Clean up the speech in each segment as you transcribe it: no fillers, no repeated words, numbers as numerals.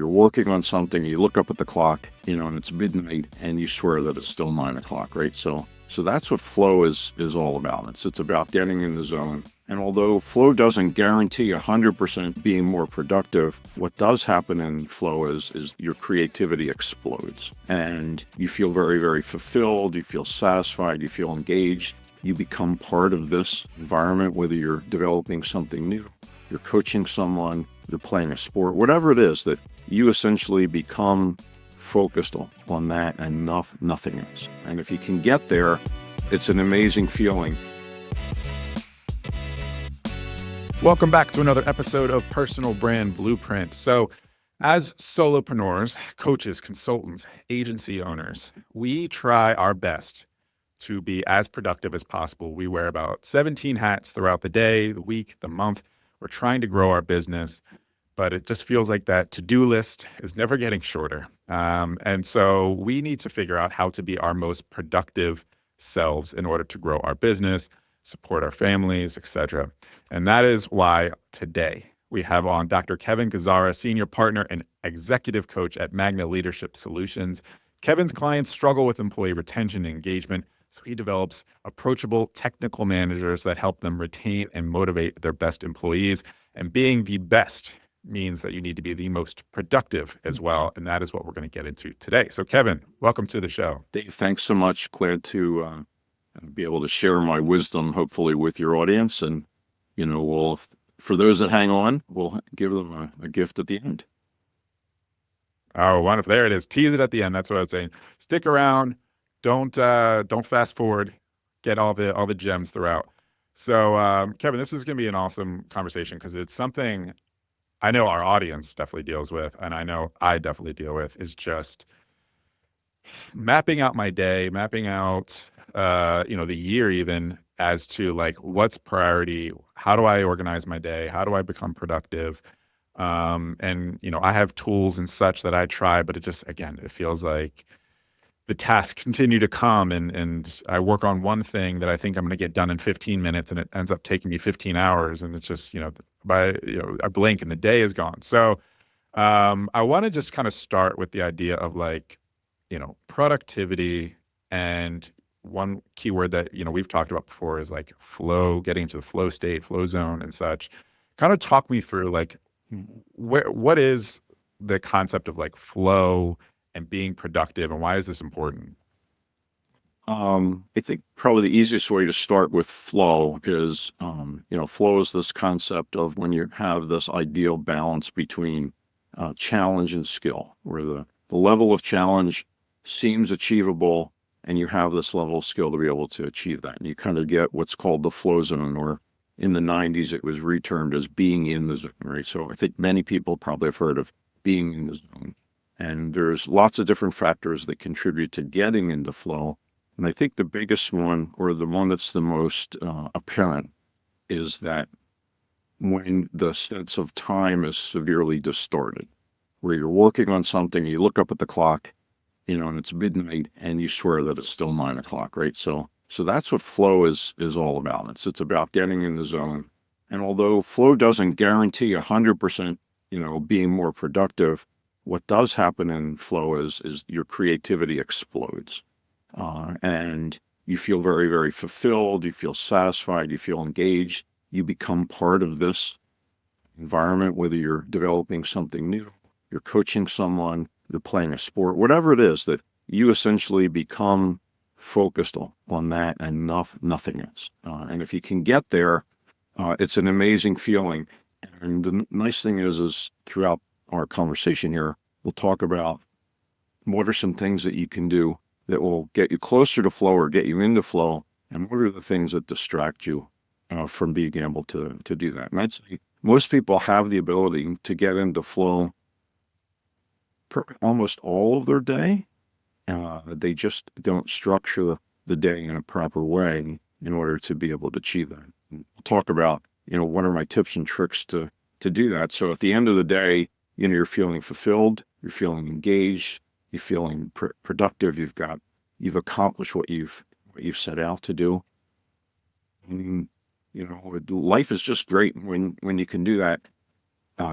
You're working on something, you look up at the clock, and it's midnight, and you swear that it's still 9 o'clock, right? So that's what flow is all about. It's about getting in the zone. And although flow doesn't guarantee 100% being more productive, what does happen in flow is your creativity explodes, and you feel very, very fulfilled. You feel satisfied. You feel engaged. You become part of this environment, whether you're developing something new, you're coaching someone, you're playing a sport, whatever it is, that you essentially become focused on that and nothing else. And if you can get there, it's an amazing feeling. Welcome back to another episode of Personal Brand Blueprint. So as solopreneurs, coaches, consultants, agency owners, we try our best to be as productive as possible. We wear about 17 hats throughout the day, the week, the month. We're trying to grow our business, but it just feels like that to-do list is never getting shorter. And so we need to figure out how to be our most productive selves in order to grow our business, support our families, etc. And that is why today we have on Dr. Kevin Gazzara, Senior Partner and Executive Coach at Magna Leadership Solutions. Kevin's clients struggle with employee retention and engagement, so he develops approachable technical managers that help them retain and motivate their best employees. And being the best means that you need to be the most productive as well. And that is what we're going to get into today. So Kevin, welcome to the show. Dave, thanks so much. Glad to be able to share my wisdom, hopefully, with your audience. And, for those that hang on, we'll give them a gift at the end. Oh, wonderful. There it is. Tease it at the end. That's what I was saying. Stick around. Don't fast forward. Get all the gems throughout. So, Kevin, this is going to be an awesome conversation because it's something I know our audience definitely deals with, and I know I definitely deal with, is just mapping out my day, mapping out, the year even, as to like what's priority, how do I organize my day, how do I become productive, and I have tools and such that I try, but it feels like the tasks continue to come, and I work on one thing that I think I'm going to get done in 15 minutes, and it ends up taking me 15 hours, and it's just I blink and the day is gone. So I want to just kind of start with the idea of productivity, and one keyword that we've talked about before is like flow, getting into the flow state, flow zone, and such. Kind of talk me through what is the concept of like flow and being productive, and why is this important? I think probably the easiest way to start with flow is, flow is this concept of when you have this ideal balance between challenge and skill, where the level of challenge seems achievable, and you have this level of skill to be able to achieve that. And you kind of get what's called the flow zone, or in the 90s, it was retermed as being in the zone, right? So I think many people probably have heard of being in the zone. And there's lots of different factors that contribute to getting into flow. And I think the biggest one, or the one that's the most apparent, is that when the sense of time is severely distorted, where you're working on something, you look up at the clock, and it's midnight, and you swear that it's still 9 o'clock, right? So that's what flow is all about. It's about getting in the zone. And although flow doesn't guarantee 100%, being more productive, what does happen in flow is your creativity explodes, and you feel very, very fulfilled. You feel satisfied. You feel engaged. You become part of this environment, whether you're developing something new, you're coaching someone, you're playing a sport, whatever it is, that you essentially become focused on that and nothing else. And if you can get there, it's an amazing feeling. And the nice thing is throughout our conversation here, we'll talk about what are some things that you can do that will get you closer to flow or get you into flow, and what are the things that distract you from being able to do that. And I'd say most people have the ability to get into flow almost all of their day. They just don't structure the day in a proper way in order to be able to achieve that. And we'll talk about, what are my tips and tricks to do that. So at the end of the day, you're feeling fulfilled, you're feeling engaged, you're feeling productive. You've accomplished what you've set out to do. And, life is just great when you can do that.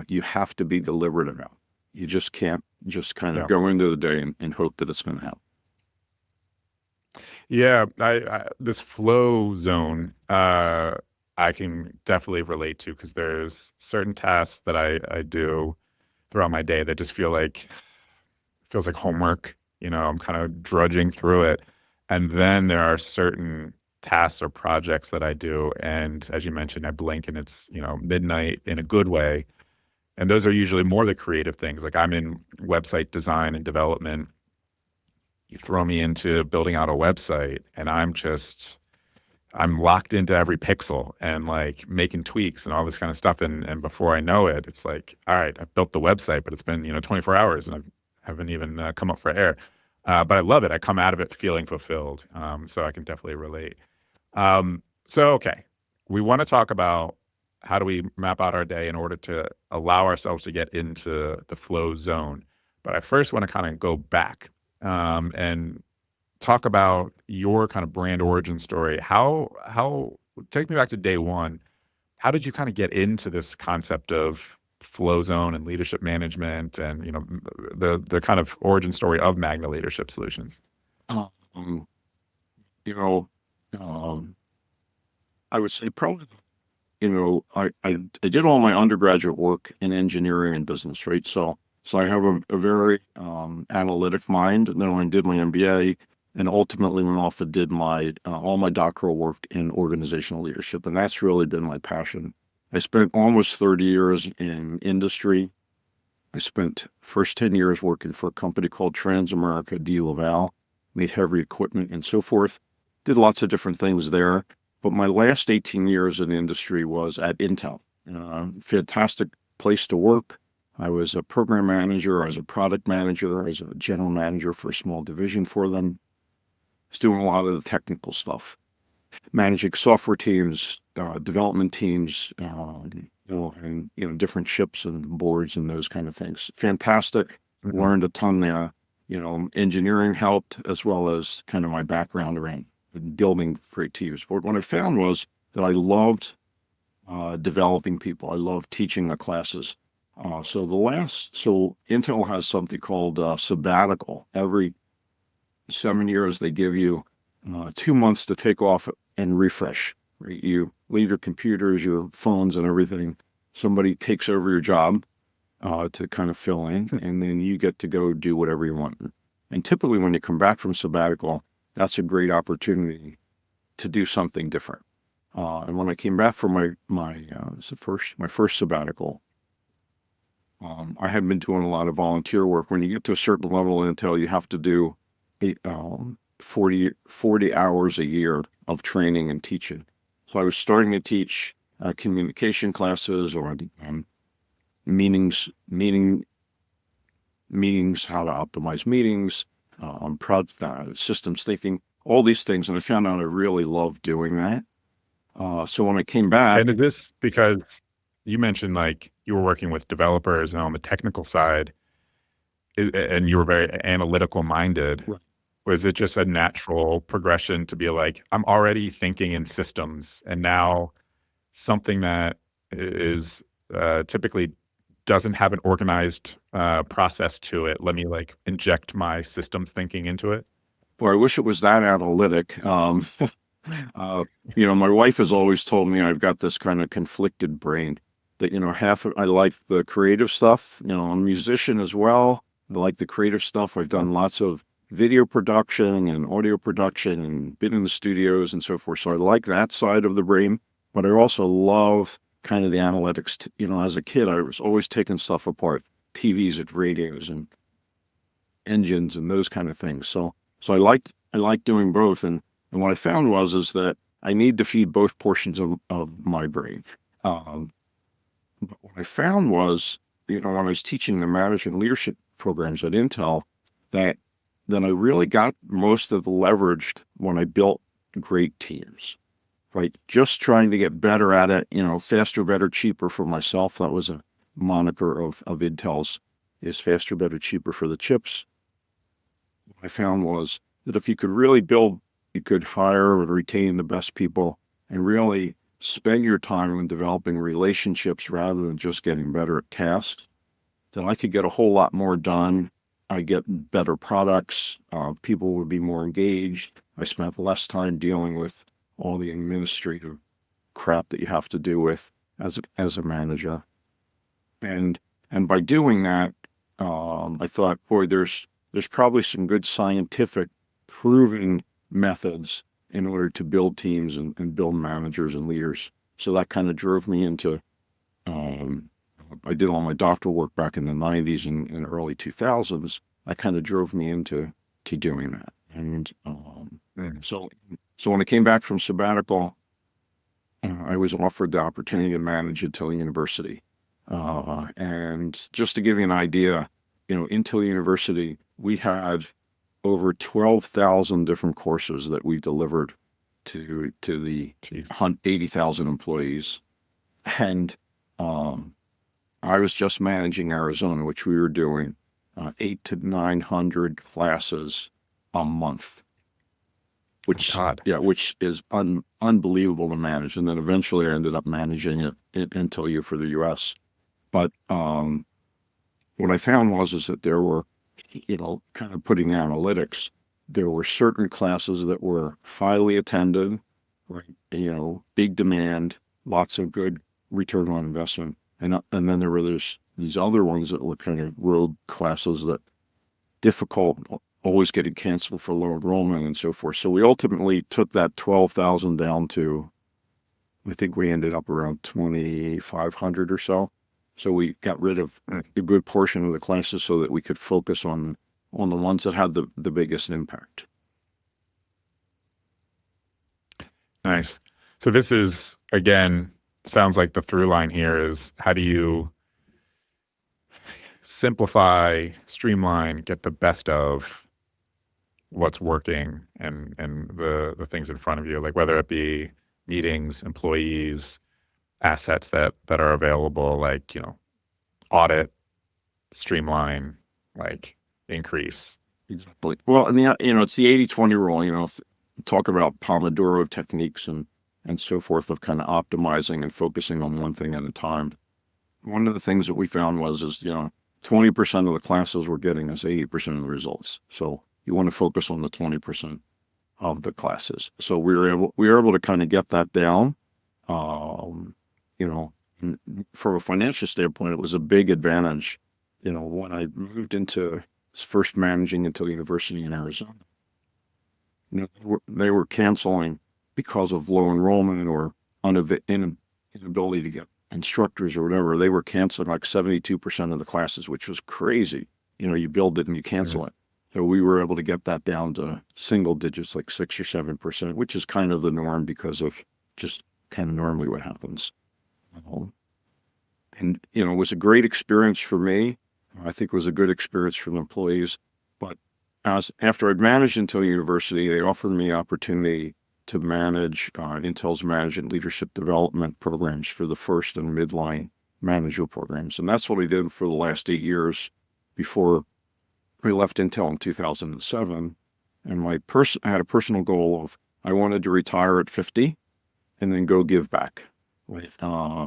You have to be deliberate about it. You just can't just kind of Yeah. go into the day and hope that it's going to happen. Yeah. This flow zone, I can definitely relate to, because there's certain tasks that I do throughout my day that just feels like homework. I'm kind of drudging through it. And then there are certain tasks or projects that I do. And as you mentioned, I blink and it's, midnight in a good way. And those are usually more the creative things. Like I'm in website design and development. You throw me into building out a website and I'm locked into every pixel and like making tweaks and all this kind of stuff. And before I know it, it's like, all right, I've built the website, but it's been, 24 hours and I haven't even come up for air. But I love it. I come out of it feeling fulfilled. So I can definitely relate. Okay, we want to talk about how do we map out our day in order to allow ourselves to get into the flow zone. But I first want to kind of go back and talk about your kind of brand origin story. How take me back to day one. How did you kind of get into this concept of flow zone and leadership management, and the kind of origin story of Magna Leadership Solutions? Um, you know, um, I would say probably, I did all my undergraduate work in engineering and business, right? So I have a very analytic mind. And then when I did my MBA, and ultimately went off and did my all my doctoral work in organizational leadership, and that's really been my passion. I spent almost 30 years in industry. I spent first 10 years working for a company called Transamerica de Laval, made heavy equipment and so forth. Did lots of different things there. But my last 18 years in the industry was at Intel. Fantastic place to work. I was a program manager, I was a product manager, I was a general manager for a small division for them. I was doing a lot of the technical stuff, managing software teams, development teams, and different ships and boards and those kind of things. Fantastic. Mhm. Learned a ton there. Engineering helped, as well as kind of my background around building great teams. But what I found was that I loved developing people. I loved teaching the classes. So Intel has something called sabbatical. Every 7 years, they give you 2 months to take off and refresh. Right? You leave your computers, your phones, and everything. Somebody takes over your job to kind of fill in, and then you get to go do whatever you want. And typically, when you come back from sabbatical, that's a great opportunity to do something different. And when I came back from my first sabbatical, I had been doing a lot of volunteer work. When you get to a certain level in Intel, you have to do 40 hours a year of training and teaching. So I was starting to teach communication classes or meetings, how to optimize meetings, systems thinking, all these things. And I found out I really loved doing that. So when I came And back, is this because you mentioned like you were working with developers and on the technical side, and you were very analytical minded? right, Was it just a natural progression to be like, I'm already thinking in systems, and now something that is typically doesn't have an organized process to it, let me like inject my systems thinking into it? boy, I wish it was that analytic. Uh, my wife has always told me I've got this kind of conflicted brain that, I like the creative stuff. I'm a musician as well. I like the creative stuff. I've done lots of video production and audio production and been in the studios and so forth. So I like that side of the brain, but I also love kind of the analytics. As a kid, I was always taking stuff apart, TVs and radios and engines and those kind of things. So I liked doing both. And what I found is that I need to feed both portions of my brain. Um, but what I found was, when I was teaching the management leadership programs at Intel, that then I really got most of the leverage when I built great teams, right? Just trying to get better at it, faster, better, cheaper for myself. That was a moniker of Intel's, is faster, better, cheaper for the chips. What I found was that if you could really build, you could hire and retain the best people and really spend your time in developing relationships rather than just getting better at tasks, then I could get a whole lot more done. I get better products. People would be more engaged. I spent less time dealing with all the administrative crap that you have to do with as a manager. And by doing that, I thought, boy, there's probably some good scientific proven methods in order to build teams and build managers and leaders. So that kind of drove me into, I did all my doctoral work back in the 90s and early 2000s. That kind of drove me into doing that. And so when I came back from sabbatical, I was offered the opportunity to manage Intel University. And just to give you an idea, Intel University, we had over 12,000 different courses that we delivered to the 80,000 employees. And I was just managing Arizona, which we were doing 800 to 900 classes a month, which is unbelievable to manage. And then eventually I ended up managing it Intel U for the US. But what I found is that there were, kind of putting analytics, there were certain classes that were highly attended, right? Big demand, lots of good return on investment. And then there were these other ones that were kind of rogue classes that difficult, always getting canceled for low enrollment and so forth. So we ultimately took that 12,000 down to, I think we ended up around 2,500 or so. So we got rid of a good portion of the classes so that we could focus on the ones that had the biggest impact. Nice. So this is, again, sounds like the through line here is how do you simplify, streamline, get the best of what's working and the things in front of you, like whether it be meetings, employees, assets that are available, like, audit, streamline, like increase. Exactly. Well, and it's the 80-20 rule, talk about Pomodoro techniques and so forth of kind of optimizing and focusing on one thing at a time. One of the things that we found was 20% of the classes were getting us 80% of the results. So you want to focus on the 20% of the classes. So we were able to kind of get that down. From a financial standpoint, it was a big advantage. When I moved into first managing Intel University in Arizona, they were canceling because of low enrollment or inability to get instructors or whatever. They were canceling like 72% of the classes, which was crazy. You build it and you cancel it. So we were able to get that down to single digits, like 6 or 7%, which is kind of the norm because of just kind of normally what happens. And, it was a great experience for me. I think it was a good experience for the employees. But after I'd managed Intel University, they offered me opportunity to manage Intel's management leadership development programs for the first and midline managerial programs. And that's what I did for the last 8 years before we left Intel in 2007. And I had a personal goal of I wanted to retire at 50 and then go give back. Right.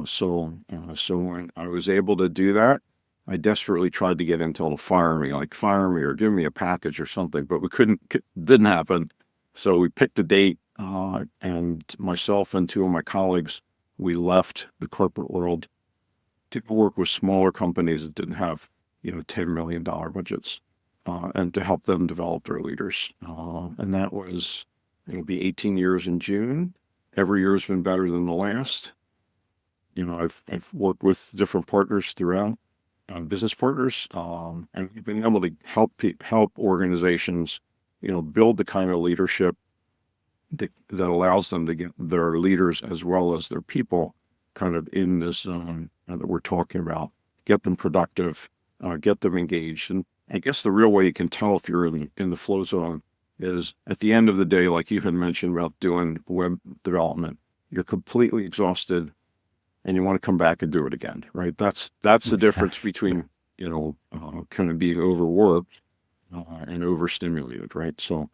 So when I was able to do that, I desperately tried to get Intel to fire me or give me a package or something, but didn't happen. So we picked a date, and myself and two of my colleagues, we left the corporate world to go work with smaller companies that didn't have, $10 million budgets, and to help them develop their leaders. And that it'll be 18 years in June. Every year has been better than the last. I've worked with different partners throughout, business partners, and we've been able to help organizations, build the kind of leadership that allows them to get their leaders as well as their people kind of in this zone that we're talking about, get them productive, get them engaged. And I guess the real way you can tell if you're in the flow zone is at the end of the day, like you had mentioned about doing web development, you're completely exhausted and you want to come back and do it again, right? That's the difference between, kind of being overworked and overstimulated, right? So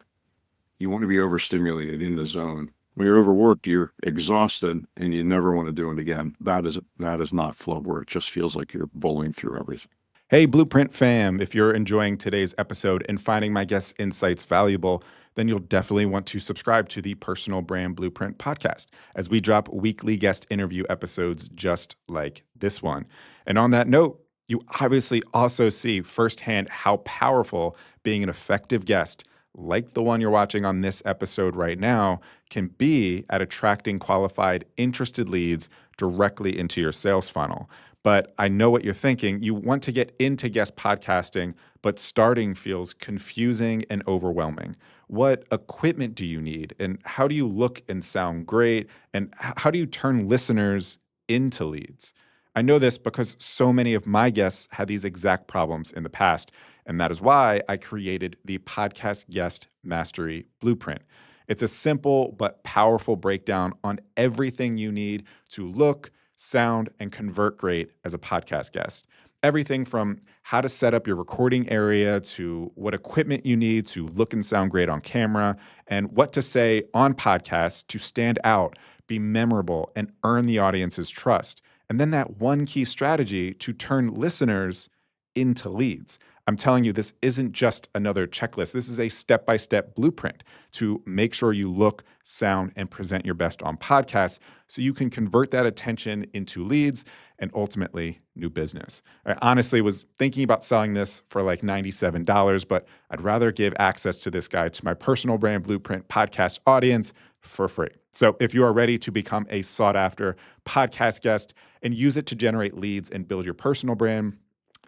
you want to be overstimulated in the zone. When you're overworked, you're exhausted and you never want to do it again. That is not flow, where it just feels like you're bowling through everything. Hey, Blueprint fam, if you're enjoying today's episode and finding my guest insights valuable, then you'll definitely want to subscribe to the Personal Brand Blueprint podcast as we drop weekly guest interview episodes just like this one. And on that note, you obviously also see firsthand how powerful being an effective guest, like the one you're watching on this episode right now, can be at attracting qualified, interested leads directly into your sales funnel. But I know what you're thinking. You want to get into guest podcasting, but starting feels confusing and overwhelming. What equipment do you need? And how do you look and sound great? And how do you turn listeners into leads? I know this because so many of my guests had these exact problems in the past. And that is why I created the Podcast Guest Mastery Blueprint. It's a simple but powerful breakdown on everything you need to look, sound, and convert great as a podcast guest. Everything from how to set up your recording area to what equipment you need to look and sound great on camera, and what to say on podcasts to stand out, be memorable, and earn the audience's trust. And then that one key strategy to turn listeners into leads. I'm telling you, this isn't just another checklist. This is a step-by-step blueprint to make sure you look, sound, and present your best on podcasts so you can convert that attention into leads and ultimately new business. I honestly was thinking about selling this for like $97, but I'd rather give access to this guide to my Personal Brand Blueprint podcast audience for free. So if you are ready to become a sought-after podcast guest and use it to generate leads and build your personal brand,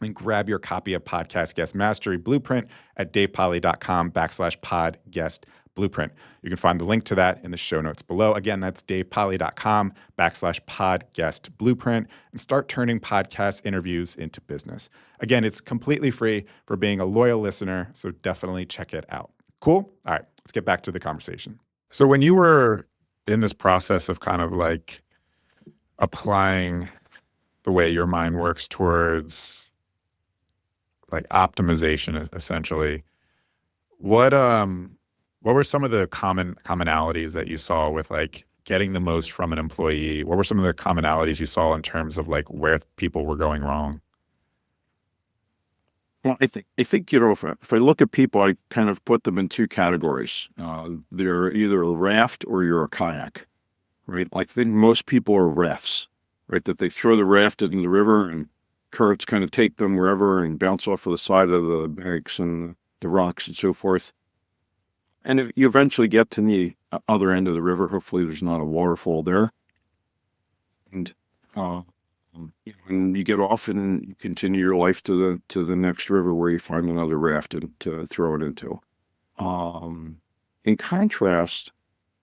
and grab your copy of Podcast Guest Mastery Blueprint at davepoly.com/podguestblueprint. You can find the link to that in the show notes below. Again, that's davepoly.com/podguestblueprint and start turning podcast interviews into business. Again, it's completely free for being a loyal listener, so definitely check it out. Cool? All right, let's get back to the conversation. So when you were in this process of kind of like applying the way your mind works towards like optimization essentially, what were some of the commonalities that you saw with like getting the most from an employee? What were some of the commonalities you saw in terms of like where people were going wrong? Well, I think if I look at people, I kind of put them in two categories. They're either a raft or you're a kayak, right? I think most people are rafts, right? That they throw the raft into the river and currents kind of take them wherever and bounce off of the side of the banks and the rocks and so forth. And if you eventually get to the other end of the river, hopefully there's not a waterfall there. And when you get off and you continue your life to the next river where you find another raft to throw it into. In contrast,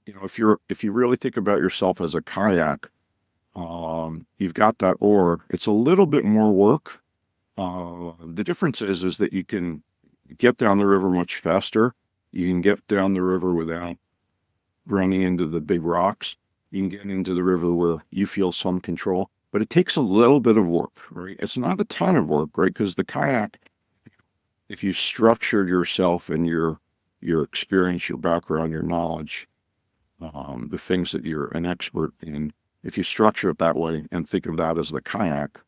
if you really think about yourself as a kayak, you've got that oar. It's a little bit more work. The difference is that you can get down the river much faster. You can get down the river without running into the big rocks. You can get into the river where you feel some control, but it takes a little bit of work, right? It's not a ton of work, right? Because the kayak, if you structured yourself and your experience, your background, your knowledge, the things that you're an expert in, if you structure it that way and think of that as the kayak,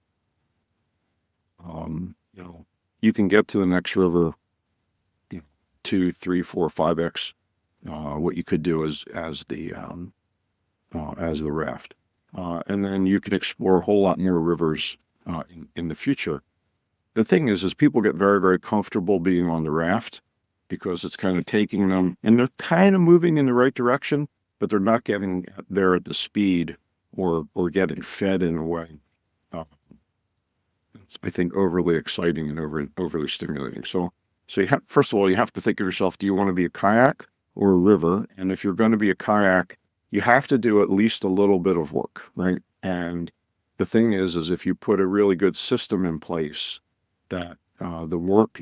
you can get to the next river 2, 3, 4, 5x what you could do as the raft, and then you can explore a whole lot more rivers in the future. The thing is people get very, very comfortable being on the raft because it's kind of taking them, and they're kind of moving in the right direction, but they're not getting there at the speed or getting fed in a way. I think overly exciting and overly stimulating. So first of all, you have to think of yourself: do you want to be a kayak or a river? And if you're going to be a kayak, you have to do at least a little bit of work, right? And the thing is if you put a really good system in place, that the work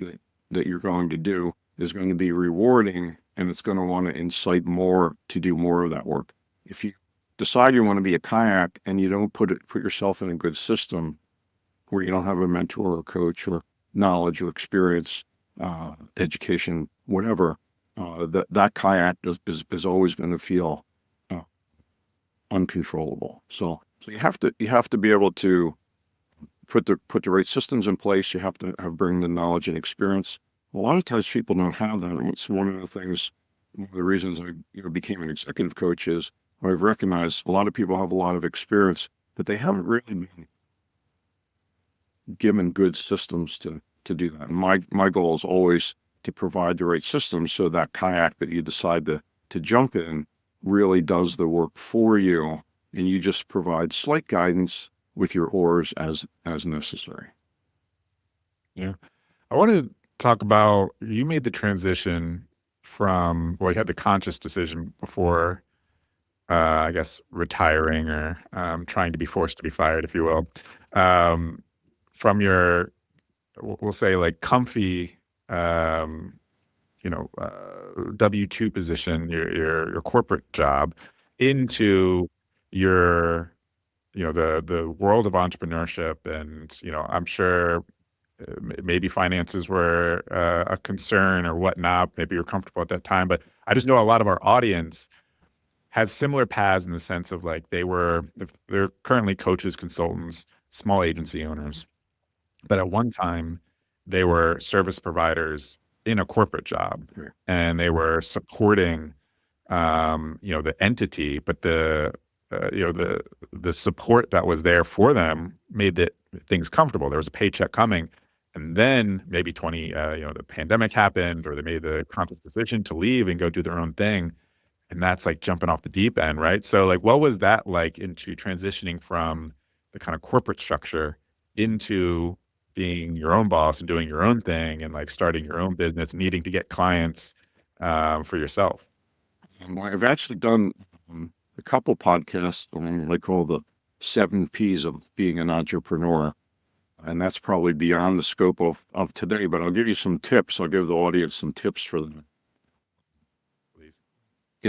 that you're going to do is going to be rewarding, and it's going to want to incite more to do more of that work. If you decide you want to be a kayak and you don't put yourself in a good system where you don't have a mentor or a coach or knowledge or experience, education, whatever, that kayak is always going to feel uncontrollable. So you have to be able to put the right systems in place. You have to bring the knowledge and experience. A lot of times people don't have that. And it's one of the reasons I became an executive coach is I've recognized a lot of people have a lot of experience, but they haven't really been given good systems to do that. And my goal is always to provide the right systems so that kayak that you decide to jump in really does the work for you, and you just provide slight guidance with your oars as necessary. Yeah. I want to talk about, you made the transition from, well, you had the conscious decision before, I guess, retiring or trying to be forced to be fired, if you will, from your, we'll say like comfy, um, W-2 position, your corporate job into your, the world of entrepreneurship. And, I'm sure maybe finances were a concern or whatnot. Maybe you're comfortable at that time, but I just know a lot of our audience has similar paths in the sense of like if they're currently coaches, consultants, small agency owners, but at one time they were service providers in a corporate job, Right. and they were supporting, the entity, but the support that was there for them made things comfortable. There was a paycheck coming. And then maybe the pandemic happened, or they made the conscious decision to leave and go do their own thing. And that's like jumping off the deep end, right? So like, what was that like into transitioning from the kind of corporate structure into being your own boss and doing your own thing and like starting your own business, needing to get clients for yourself? I've actually done a couple podcasts on like all the 7 Ps of being an entrepreneur. And that's probably beyond the scope of today, but I'll give you some tips. I'll give the audience some tips for them. Please.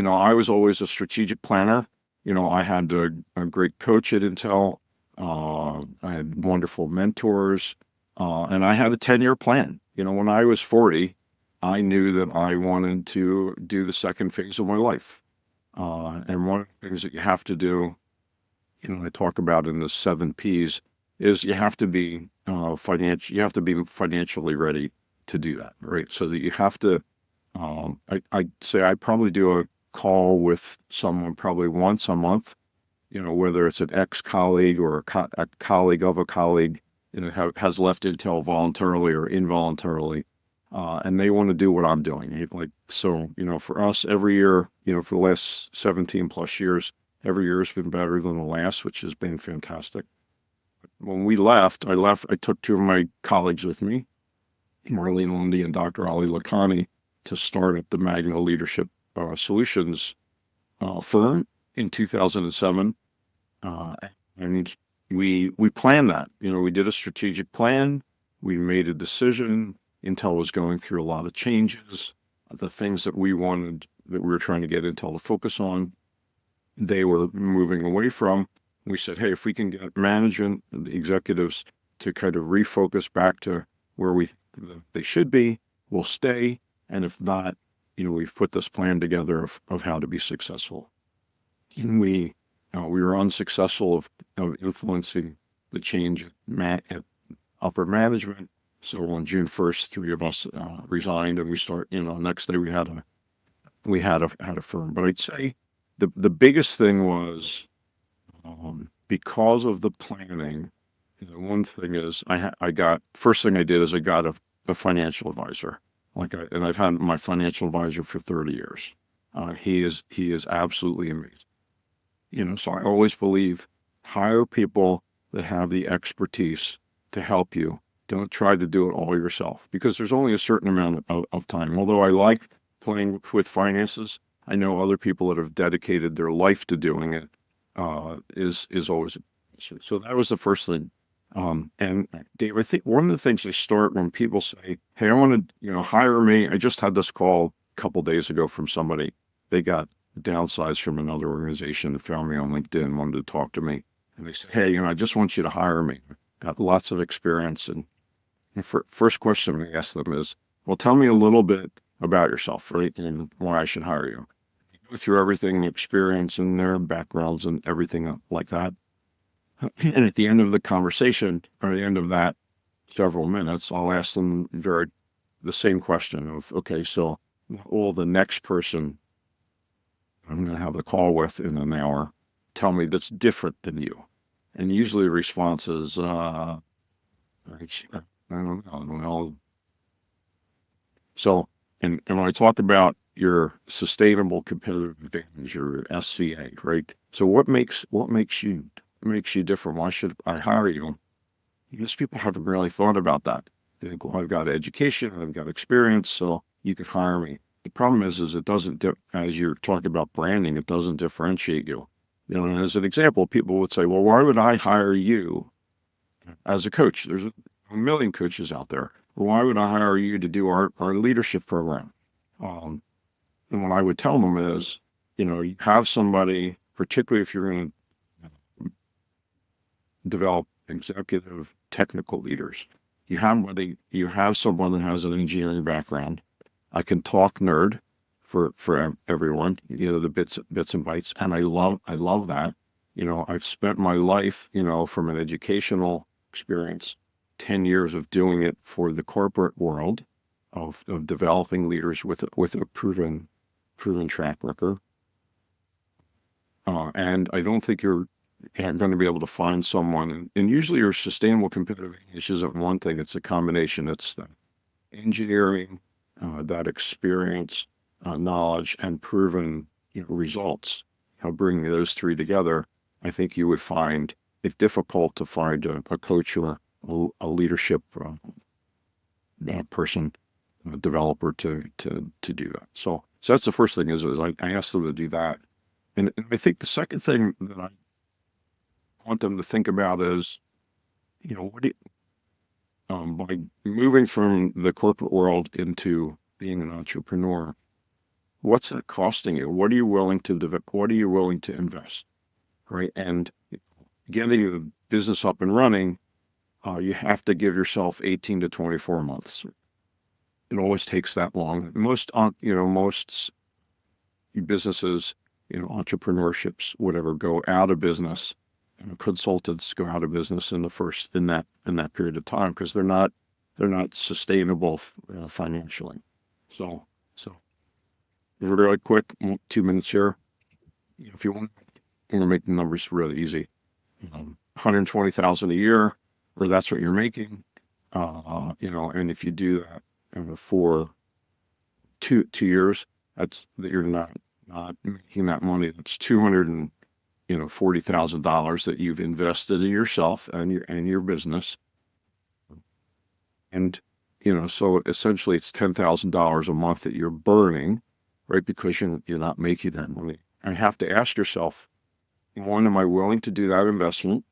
I was always a strategic planner. I had a great coach at Intel. I had wonderful mentors, and I had a 10-year plan. When I was 40, I knew that I wanted to do the second phase of my life. And one of the things that you have to do, I talk about in the 7 Ps, is you have to be financially ready to do that, right? So that you have to, I'd say I probably do a call with someone probably once a month, whether it's an ex-colleague or a colleague of a colleague, has left Intel voluntarily or involuntarily, and they want to do what I'm doing. So, for us every year, for the last 17 plus years, every year has been better than the last, which has been fantastic. When we left, I took 2 of my colleagues with me, Marlene Lundy and Dr. Ali Lakhani, to start at the Magna Leadership Solutions firm in 2007. And we planned that. We did a strategic plan. We made a decision. Intel was going through a lot of changes. The things that we were trying to get Intel to focus on, they were moving away from. We said, hey, if we can get management and the executives to kind of refocus back to where they should be, we'll stay. And if not, we've put this plan together of how to be successful. And we were unsuccessful of influencing the change at upper management. So on June 1st, 3 of us resigned, and we start. Next day we had a firm. But I'd say the biggest thing was, because of the planning. One thing is first thing I did is I got a financial advisor. And I've had my financial advisor for 30 years. He is absolutely amazing. So I always believe, hire people that have the expertise to help you. Don't try to do it all yourself, because there's only a certain amount of time. Although I like playing with finances, I know other people that have dedicated their life to doing it, is always. So that was the first thing. And Dave, I think one of the things I start when people say, hey, I want to, hire me. I just had this call a couple days ago from somebody. They got downsized from another organization that found me on LinkedIn, wanted to talk to me. And they said, hey, I just want you to hire me. Got lots of experience. And the first question I ask them is, well, tell me a little bit about yourself, right? And why I should hire you. Go through everything, experience and their backgrounds and everything like that. And at the end of the conversation, or the end of that several minutes, I'll ask them the same question of, okay, so will the next person I'm going to have the call with in an hour tell me that's different than you? And usually the response is, I don't know. So, and when I talk about your sustainable competitive advantage, your SCA, right? So what makes you different? Why should I hire you? Because people haven't really thought about that. They think, well, I've got education, I've got experience, so you could hire me. The problem is it doesn't, as you're talking about branding, it doesn't differentiate you. You know, and as an example, people would say, well, why would I hire you as a coach? There's a million coaches out there. Why would I hire you to do our leadership program? Um, and what I would tell them is, you have somebody, particularly if you're going to develop executive technical leaders, you have someone that has an engineering background. I can talk nerd for everyone, the bits and bytes, and I love that. I've spent my life, from an educational experience, 10 years of doing it for the corporate world, of developing leaders with a proven track record. And I don't think you're going to be able to find someone, and usually your sustainable competitive advantage isn't one thing, it's a combination. It's the engineering, that experience, knowledge, and proven results. Bringing those three together, I think you would find it difficult to find a coach or a leadership person, a developer to do that. So that's the first thing is I asked them to do that. And I think the second thing that I want them to think about is, what do by moving from the corporate world into being an entrepreneur, what's that costing you? What are you willing to What are you willing to invest, right? And getting the business up and running, you have to give yourself 18 to 24 months. It always takes that long. Most businesses, entrepreneurships, whatever, go out of business. Consultants go out of business in that period of time because they're not sustainable financially. So really quick, 2 minutes here. If you want, I'm going to make the numbers really easy. 120,000 a year, or that's what you're making. And if you do that for two years, that you're not making that money. That's $240,000 that you've invested in yourself and your business. And, so essentially it's $10,000 a month that you're burning, right? Because you're not making that money. And you have to ask yourself, one, am I willing to do that investment?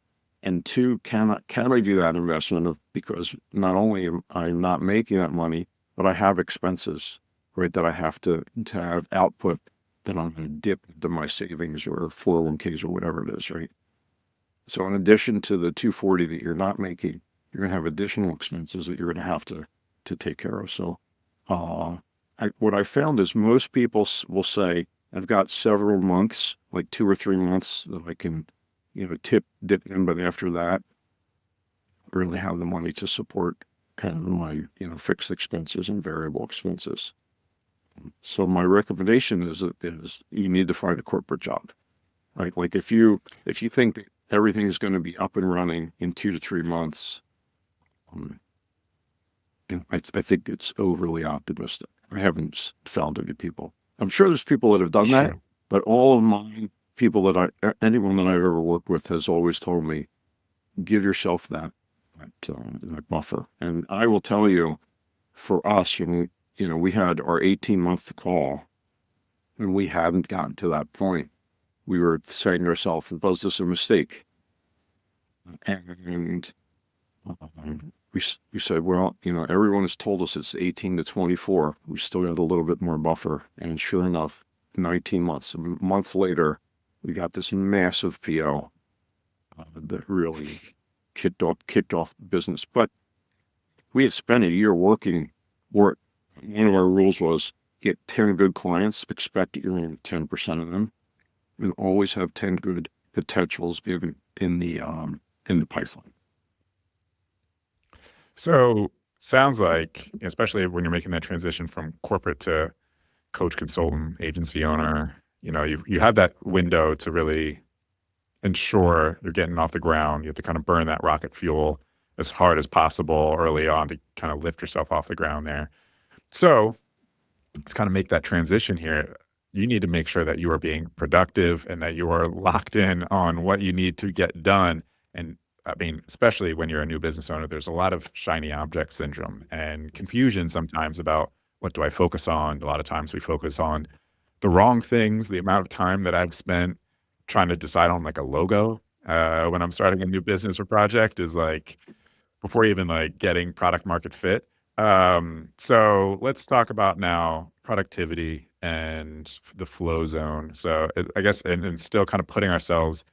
And two, can I do that investment because not only am I not making that money, but I have expenses, right? That I have to have output that I'm going to dip into my savings or 401ks or whatever it is, right? So in addition to the 240 that you're not making, you're going to have additional expenses that you're going to have to take care of. So what I found is most people will say, I've got several months, like 2 or 3 months that I can, dip in, but after that, I really have the money to support kind of my, fixed expenses and variable expenses. So my recommendation is you need to find a corporate job, right? Like if you think that everything is going to be up and running in 2 to 3 months, and I think it's overly optimistic. I haven't found any people. I'm sure there's people that have done that, but all of my people anyone that I've ever worked with has always told me, give yourself that buffer. And I will tell you, for us, we had our 18-month call, and we hadn't gotten to that point. We were saying to ourselves, was this a mistake? And we said, well, everyone has told us it's 18 to 24. We still got a little bit more buffer. And sure enough, 19 months, a month later, we got this massive PO that really kicked off business. But we had spent a year working. One of our rules was get 10 good clients, expect that you're going to get 10% of them, and always have 10 good potentials in the pipeline. So sounds like, especially when you're making that transition from corporate to coach, consultant, agency owner, you have that window to really ensure you're getting off the ground. You have to kind of burn that rocket fuel as hard as possible early on to kind of lift yourself off the ground there. So let's kind of make that transition here. You need to make sure that you are being productive and that you are locked in on what you need to get done. And I mean, especially when you're a new business owner, there's a lot of shiny object syndrome and confusion sometimes about what do I focus on. A lot of times we focus on the wrong things. The amount of time that I've spent trying to decide on like a logo when I'm starting a new business or project is like before even like getting product market fit. So let's talk about now productivity and the flow zone. So I guess, and still kind of putting ourselves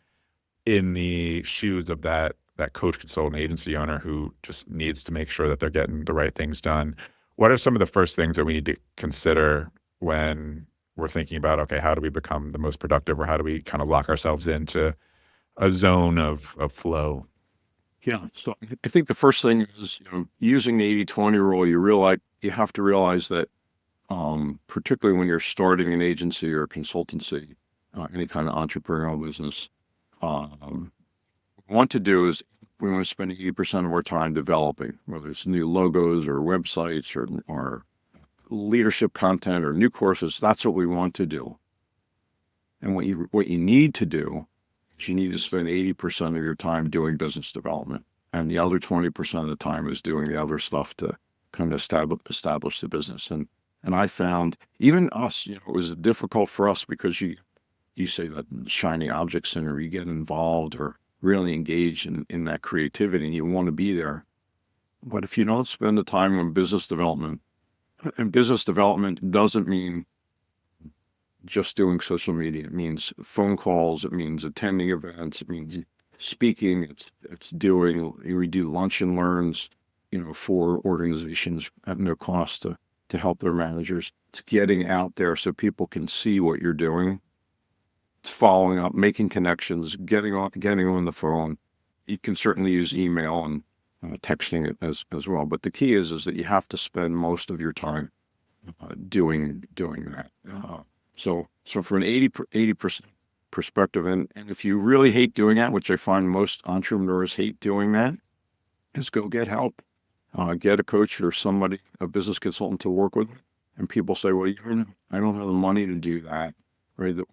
in the shoes of that coach, consultant, agency owner who just needs to make sure that they're getting the right things done. What are some of the first things that we need to consider when we're thinking about, okay, how do we become the most productive, or how do we kind of lock ourselves into a zone of flow? Yeah. So I think the first thing is, using the 80-20 rule, you have to realize that, particularly when you're starting an agency or consultancy, any kind of entrepreneurial business, what we want to do is we want to spend 80% of our time developing, whether it's new logos or websites or leadership content or new courses. That's what we want to do. And what you need to do is you need to spend 80% of your time doing business development, and the other 20% of the time is doing the other stuff to kind of establish the business. And I found even us, it was difficult for us because you say that shiny object syndrome, you get involved or really engage in that creativity and you want to be there. But if you don't spend the time on business development, and business development doesn't mean just doing social media. It means phone calls. It means attending events. It means speaking. We do lunch and learns, for organizations at no cost to help their managers. It's getting out there so people can see what you're doing. It's following up, making connections, getting on the phone. You can certainly use email and texting it as well. But the key is that you have to spend most of your time doing that. So from an 80% perspective, and if you really hate doing that, which I find most entrepreneurs hate doing that, is go get help. Get a coach or somebody, a business consultant to work with. And people say, well, I don't have the money to do that. Right? The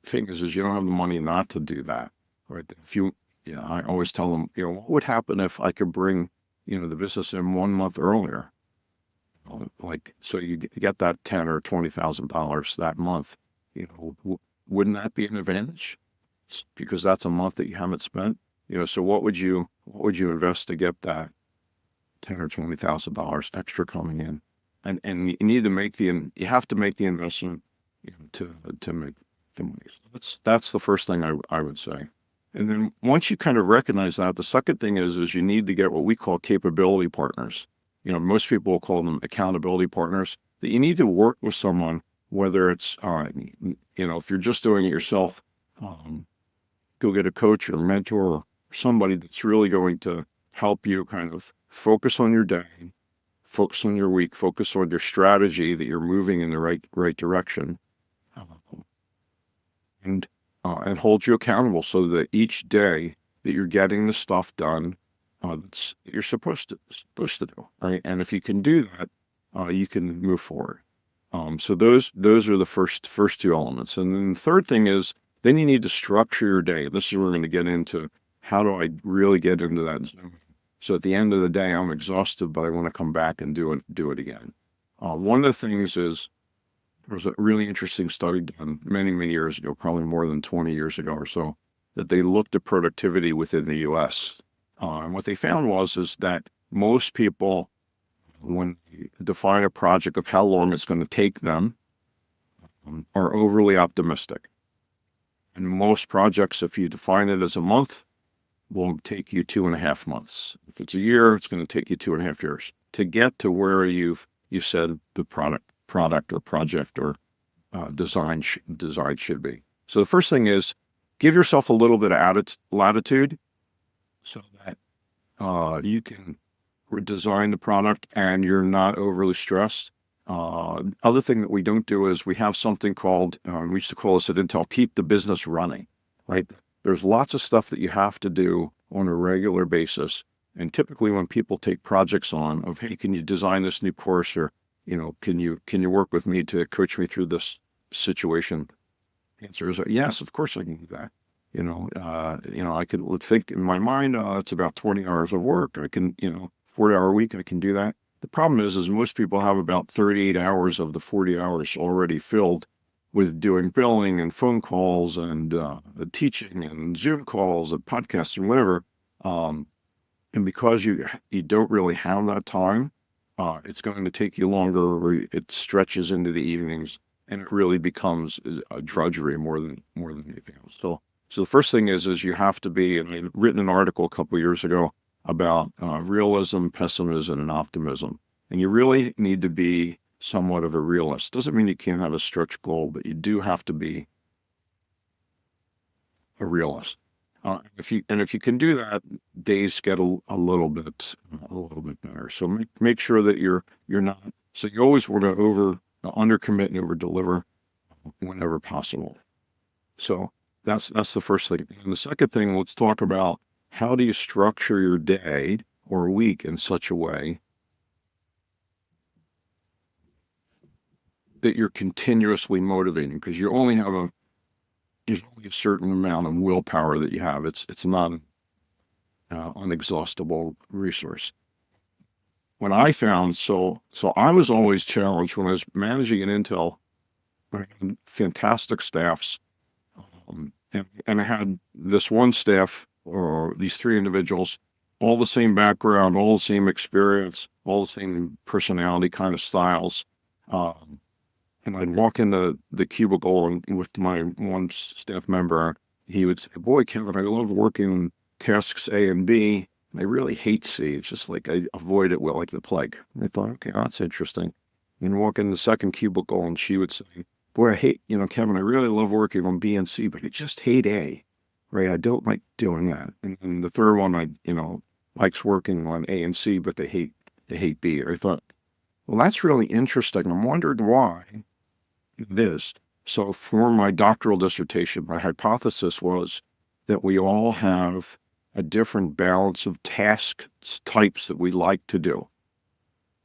thing is you don't have the money not to do that. Right? I always tell them, what would happen if I could bring, the business in 1 month earlier? So you get that $10,000 or $20,000 that month, wouldn't that be an advantage? Because that's a month that you haven't spent, so what would you invest to get that $10,000 or $20,000 extra coming in? And you need to you have to make the investment, to make the money. So that's the first thing I would say. And then once you kind of recognize that, the second thing is you need to get what we call capability partners. Most people will call them accountability partners, that you need to work with someone, whether it's, if you're just doing it yourself, go get a coach or mentor or somebody that's really going to help you kind of focus on your day, focus on your week, focus on your strategy, that you're moving in the right direction, and hold you accountable so that each day that you're getting the stuff done that you're supposed to do, right? And if you can do that, you can move forward. So those are the first two elements. And then the third thing is, then you need to structure your day. This is where we're going to get into how do I really get into that zone. So at the end of the day, I'm exhausted, but I want to come back and do it again. One of the things is, there was a really interesting study done many, many years ago, probably more than 20 years ago or so, that they looked at productivity within the U.S. And what they found is that most people, when they define a project of how long it's going to take them, are overly optimistic. And most projects, if you define it as a month, will take you 2.5 months. If it's a year, it's going to take you 2.5 years to get to where you said the product or project or design should be. So the first thing is, give yourself a little bit of latitude so that you can design the product and you're not overly stressed. Other thing that we don't do is we have something called, we used to call this at Intel, keep the business running, right? There's lots of stuff that you have to do on a regular basis. And typically when people take projects on of, hey, can you design this new course, or, can you work with me to coach me through this situation? The answer is yes, of course I can do that. I could think in my mind, it's about 20 hours of work. I can, 40-hour week, I can do that. The problem is most people have about 38 hours of the 40 hours already filled with doing billing and phone calls and teaching and Zoom calls and podcasts and whatever. And because you don't really have that time, it's going to take you longer, or it stretches into the evenings, and it really becomes a drudgery more than anything else. So the first thing is you have to be, and I've written an article a couple of years ago about realism, pessimism, and optimism. And you really need to be somewhat of a realist. Doesn't mean you can't have a stretch goal, but you do have to be a realist. If you can do that, days get a little bit better. So make sure that you're not. So you always want to under commit and over deliver whenever possible. So that's the first thing. And the second thing, let's talk about how do you structure your day or week in such a way that you're continuously motivating, because you only have there's only a certain amount of willpower that you have. It's not an unexhaustible resource. When I found, so I was always challenged when I was managing an Intel. I had fantastic staffs, and I had this one staff, or these three individuals, all the same background, all the same experience, all the same personality kind of styles. And I'd walk into the cubicle and with my one staff member, he would say, boy, Kevin, I love working on tasks A and B. And I really hate C. It's just like I avoid it like the plague. And I thought, okay, that's interesting. And walk in the second cubicle and she would say, boy, I hate, Kevin, I really love working on B and C, but I just hate A, right? I don't like doing that. And the third one, likes working on A and C, but they hate B. I thought, well, that's really interesting. I'm wondering why it is. So for my doctoral dissertation, my hypothesis was that we all have a different balance of task types that we like to do.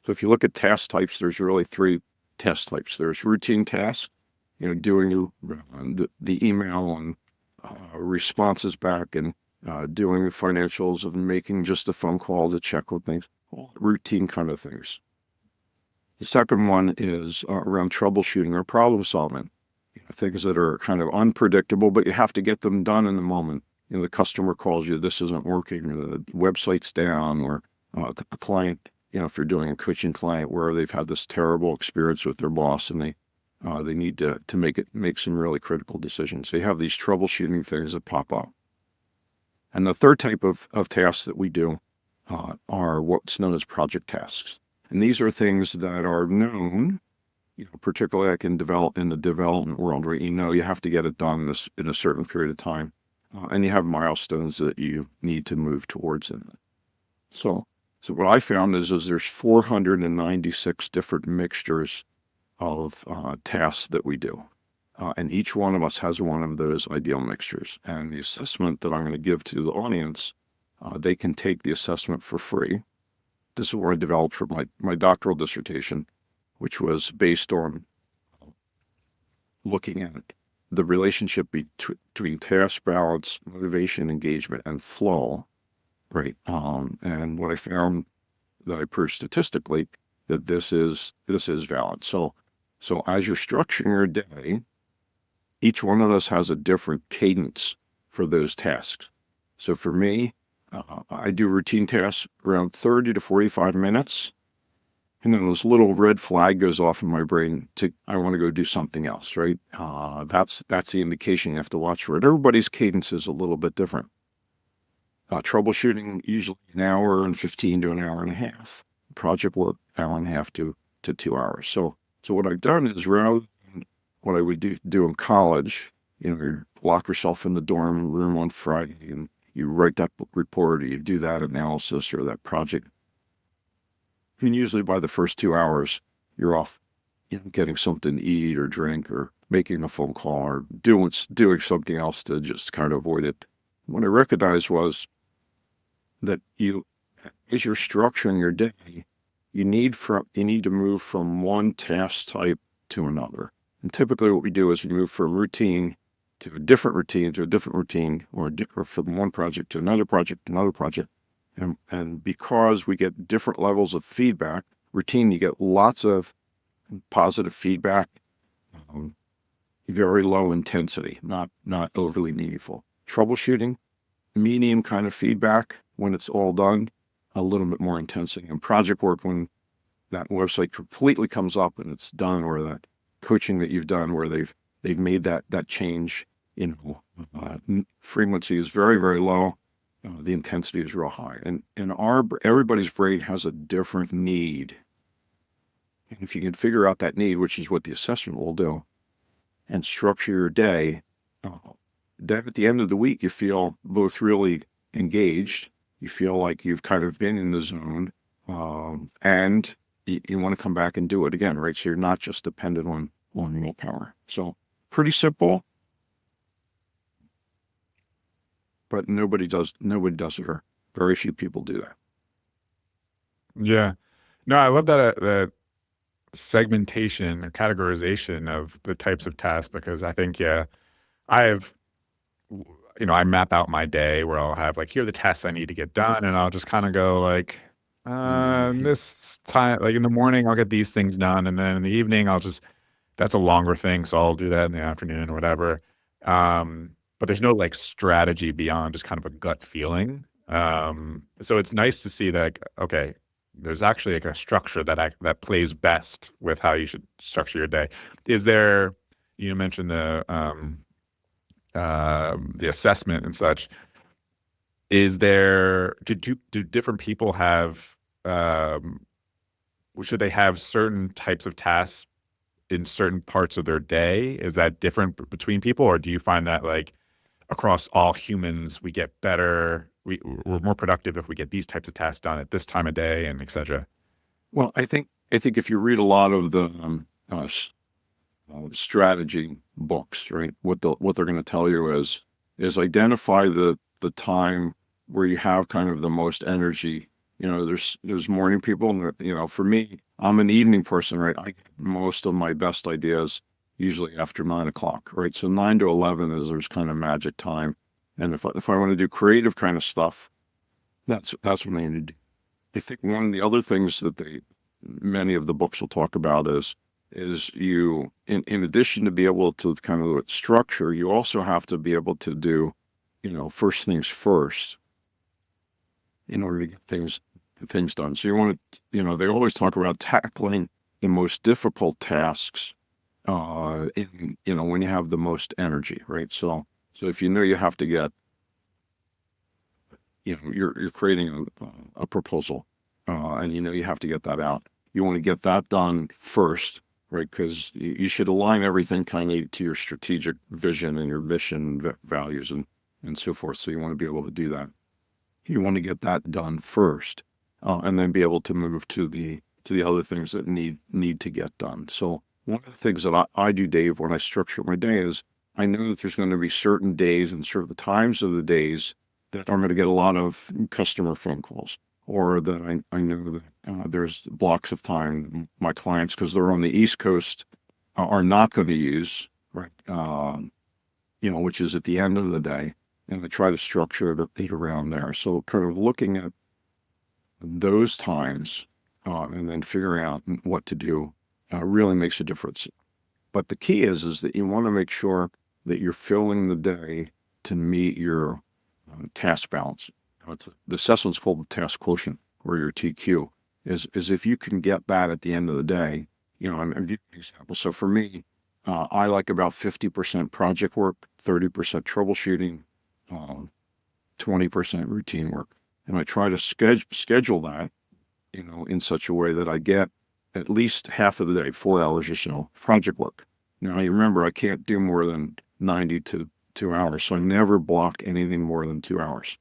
So if you look at task types, there's really three task types. There's routine tasks, doing the email and responses back, and doing the financials, and making just a phone call to check on things, all routine kind of things. The second one is around troubleshooting or problem solving, things that are kind of unpredictable, but you have to get them done in the moment. The customer calls you, this isn't working, or the website's down, or a client, if you're doing a coaching client where they've had this terrible experience with their boss and they need to make some really critical decisions. So you have these troubleshooting things that pop up. And the third type of tasks that we do are what's known as project tasks. And these are things that are known, particularly in the development world, where you have to get it done in a certain period of time. And you have milestones that you need to move towards in it. So what I found is there's 496 different mixtures of tasks that we do. And each one of us has one of those ideal mixtures. And the assessment that I'm going to give to the audience, they can take the assessment for free. This is what I developed for my doctoral dissertation, which was based on looking at the relationship between task balance, motivation, engagement, and flow, right? And what I found that I proved statistically that this is valid. So as you're structuring your day, each one of us has a different cadence for those tasks. So for me, I do routine tasks around 30 to 45 minutes. And then this little red flag goes off in my brain I want to go do something else, right? That's the indication you have to watch for it. Everybody's cadence is a little bit different. Troubleshooting, usually an hour and 15 to an hour and a half. Project work, hour and a half to 2 hours. So what I've done is, rather than what I would do in college, you lock yourself in the dorm room on Friday and you write that report, or you do that analysis or that project. And usually by the first 2 hours, you're off, getting something to eat or drink or making a phone call or doing something else to just kind of avoid it. What I recognized was that as you're structuring your day, you need to move from one task type to another. And typically what we do is we move from routine to a different routine to a different routine, or from one project to another project to another project. And because we get different levels of feedback, routine, you get lots of positive feedback, very low intensity, not overly meaningful. Troubleshooting, medium kind of feedback when it's all done, a little bit more intensity. And project work, when that website completely comes up and it's done, or that coaching that you've done where they've made that change, frequency is very, very low. The intensity is real high. And everybody's brain has a different need. And if you can figure out that need, which is what the assessment will do, and structure your day, then at the end of the week, you feel both really engaged. You feel like you've kind of been in the zone, and you want to come back and do it again, right? So you're not just dependent on willpower. So pretty simple, but nobody does it, or very few people do that. Yeah. No, I love that segmentation or categorization of the types of tasks, because I think, I have, I map out my day where I'll have like, here are the tasks I need to get done. And I'll just kind of go like, this time, like in the morning, I'll get these things done. And then in the evening, that's a longer thing. So I'll do that in the afternoon or whatever. But there's no like strategy beyond just kind of a gut feeling. So it's nice to see that, okay, there's actually like a structure that plays best with how you should structure your day. Is there, you mentioned the assessment and such. Is there, do different people have, should they have certain types of tasks in certain parts of their day? Is that different between people? Or do you find that like across all humans, we get better, we're more productive if we get these types of tasks done at this time of day, and et cetera? Well, I think if you read a lot of the strategy books, right, what they're going to tell you is identify the time where you have kind of the most energy. There's morning people, and for me, I'm an evening person, right? I get most of my best ideas usually after 9 o'clock, right? So 9 to 11 there's kind of magic time. And if I want to do creative kind of stuff, that's what I need to do. I think one of the other things that many of the books will talk about is you, in addition to be able to kind of structure, you also have to be able to do, first things first in order to get things done. So you want to, they always talk about tackling the most difficult tasks, when you have the most energy, right? So if you have to get, you're creating a proposal, and you have to get that out. You want to get that done first, right? Because you should align everything kind of to your strategic vision and your mission, values, and so forth. So you want to be able to do that. You want to get that done first, and then be able to move to the other things that need to get done. So one of the things that I do, Dave, when I structure my day is I know that there's going to be certain days and certain times of the days that I'm going to get a lot of customer phone calls, or that I know that there's blocks of time my clients, because they're on the East Coast, are not going to use, right? Which is at the end of the day, and I try to structure it around there. So kind of looking at those times, and then figuring out what to do, really makes a difference. But the key is that you want to make sure that you're filling the day to meet your task balance. The assessment's called the task quotient, or your TQ, is if you can get that at the end of the day. I'm giving an example. So for me, I like about 50% project work, 30% troubleshooting, 20% routine work, and I try to schedule that, in such a way that I get at least half of the day, 4 hours or so, project work. Now, you remember, I can't do more than 90 to 2 hours. So I never block anything more than 2 hours.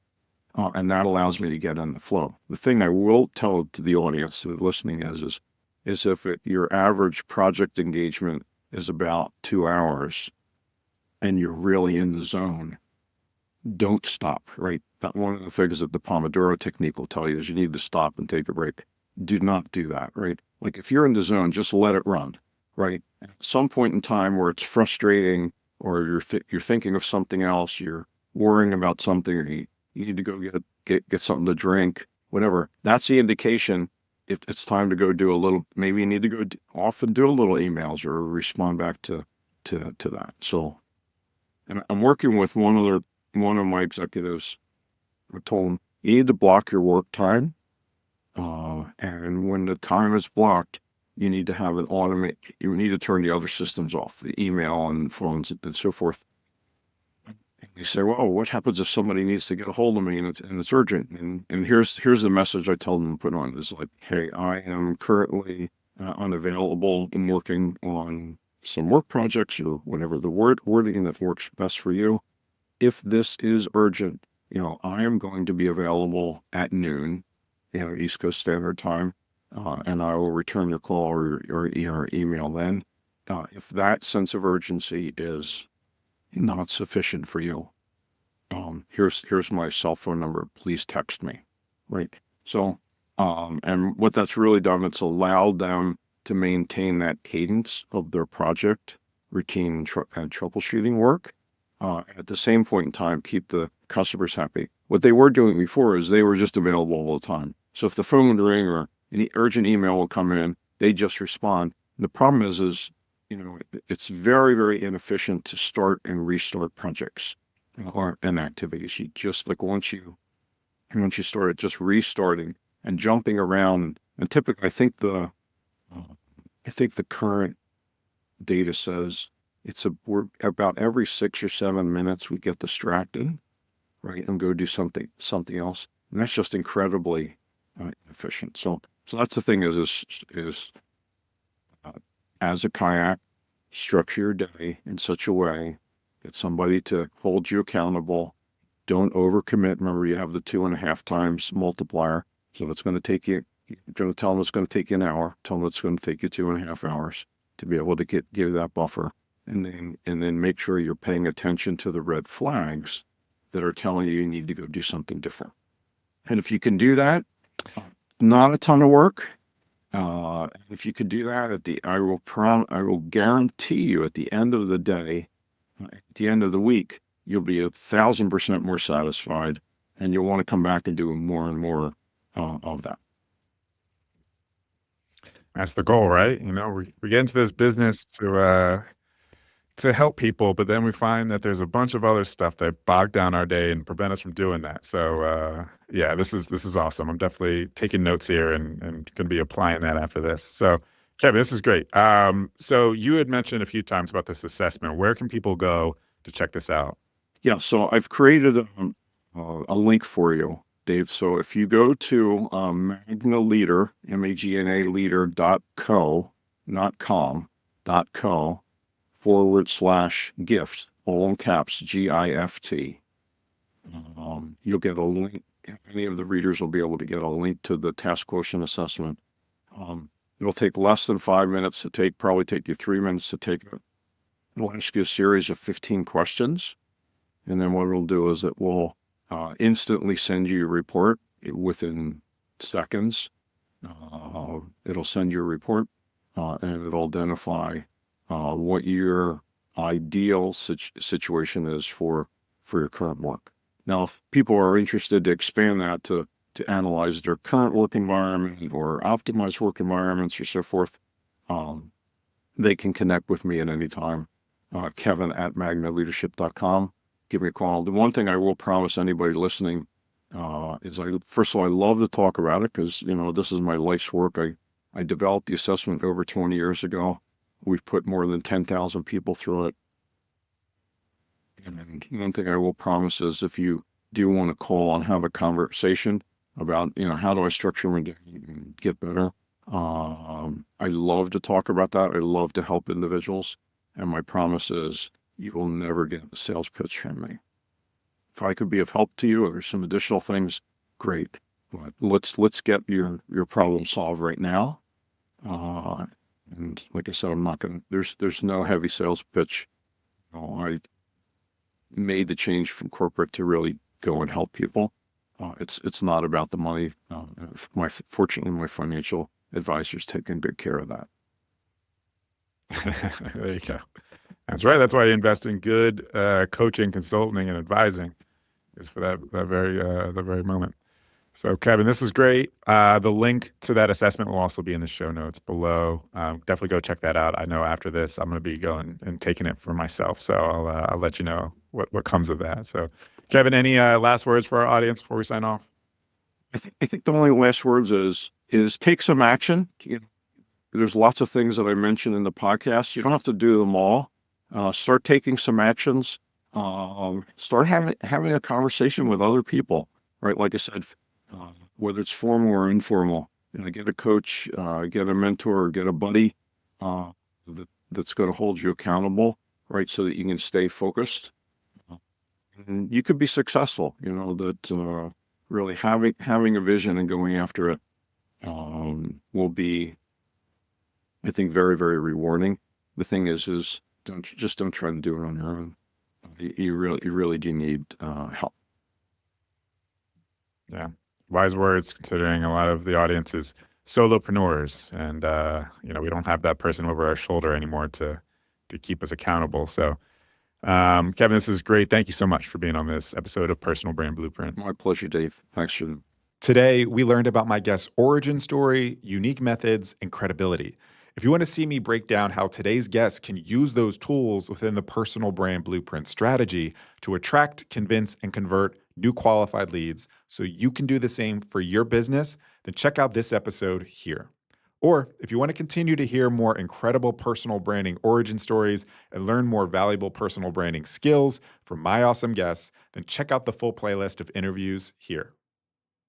And that allows me to get in the flow. The thing I will tell to the audience who's listening is if your average project engagement is about 2 hours and you're really in the zone, don't stop, right? That one of the things that the Pomodoro technique will tell you is you need to stop and take a break. Do not do that, right? Like if you're in the zone, just let it run, right? At some point in time where it's frustrating or you're thinking of something else, you're worrying about something, or you need to go get something to drink, whatever. That's the indication if it's time to go do a little, maybe you need to go off and do a little emails or respond back to that. So, and I'm working with one of my executives. I told him, you need to block your work time. And when the time is blocked, you need to have it automate. You need to turn the other systems off, the email and phones and so forth. And you say, well, what happens if somebody needs to get a hold of me and it's urgent? And here's the message I tell them to put on. It's like, hey, I am currently unavailable and working on some work projects or whatever the wording that works best for you. If this is urgent, I am going to be available at noon, East Coast Standard Time, and I will return your call or email then. If that sense of urgency is not sufficient for you, here's my cell phone number. Please text me, right? So, and what that's really done, it's allowed them to maintain that cadence of their project, routine and troubleshooting work. At the same point in time, keep the customers happy. What they were doing before is they were just available all the time. So if the phone would ring or any urgent email will come in, they just respond. The problem is it's very, very inefficient to start and restart projects and activities. You just like once you start it, just restarting and jumping around. And typically, I think the current data says we're about every 6 or 7 minutes we get distracted, right, and go do something else, and that's just incredibly efficient. So that's the thing is as a kayak, structure your day in such a way that somebody to hold you accountable. Don't overcommit. Remember, you have the 2.5 times multiplier. So it's going to take you. You're going to tell them it's going to take you an hour. Tell them it's going to take you 2.5 hours to be able to give that buffer. And then make sure you're paying attention to the red flags that are telling you need to go do something different. And if you can do that, not a ton of work. If you could do that I will guarantee you at the end of the day, at the end of the week, you'll be 1,000% more satisfied, and you'll want to come back and do more and more of that. That's the goal, right? We get into this business to help people, but then we find that there's a bunch of other stuff that bog down our day and prevent us from doing that. So yeah, this is awesome. I'm definitely taking notes here and going to be applying that after this. So Kevin, this is great. So you had mentioned a few times about this assessment. Where can people go to check this out? Yeah, so I've created a link for you, Dave. So if you go to Magna Leader, MAGNA leader.co, not com.co, /gift, all in caps, GIFT. You'll get a link. Any of the readers will be able to get a link to the task quotient assessment. It'll take less than 5 minutes to take, probably take you 3 minutes to take it. It'll ask you a series of 15 questions. And then what it'll do is it will instantly send you your report within seconds. It'll send you a report and it'll identify what your ideal situation is for your current work. Now, if people are interested to expand that to analyze their current work environment or optimize work environments or so forth, they can connect with me at any time. Kevin at magnaleadership.com. Give me a call. The one thing I will promise anybody listening is first of all, I love to talk about it because, this is my life's work. I developed the assessment over 20 years ago. We've put more than 10,000 people through it. And one thing I will promise is if you do want to call and have a conversation about, how do I structure my day and get better? I love to talk about that. I love to help individuals. And my promise is you will never get a sales pitch from me. If I could be of help to you or some additional things, great. But let's get your problem solved right now. And like I said, I'm not gonna. There's no heavy sales pitch. I made the change from corporate to really go and help people. It's not about the money. Fortunately, my financial advisor's taking good care of that. There you go. That's right. That's why you invest in good coaching, consulting, and advising, is for that the very moment. So, Kevin, this is great. The link to that assessment will also be in the show notes below. Definitely go check that out. I know after this, I'm going to be going and taking it for myself. So I'll let you know what comes of that. So, Kevin, any last words for our audience before we sign off? I think the only last words is take some action. There's lots of things that I mentioned in the podcast. You don't have to do them all. Start taking some actions. Start having a conversation with other people, right? Like I said, whether it's formal or informal, get a coach, get a mentor, get a buddy that's going to hold you accountable, right? So that you can stay focused. And you could be successful, that really having a vision and going after it will be, I think, very, very rewarding. The thing is don't try to do it on your own. You really do need help. Yeah. Wise words, considering a lot of the audience is solopreneurs, and we don't have that person over our shoulder anymore to keep us accountable. So, Kevin, this is great. Thank you so much for being on this episode of Personal Brand Blueprint. My pleasure, Dave. Thanks for. Today, we learned about my guest's origin story, unique methods, and credibility. If you want to see me break down how today's guest can use those tools within the Personal Brand Blueprint strategy to attract, convince, and convert new qualified leads so you can do the same for your business, then check out this episode here. Or if you want to continue to hear more incredible personal branding origin stories and learn more valuable personal branding skills from my awesome guests, then check out the full playlist of interviews here.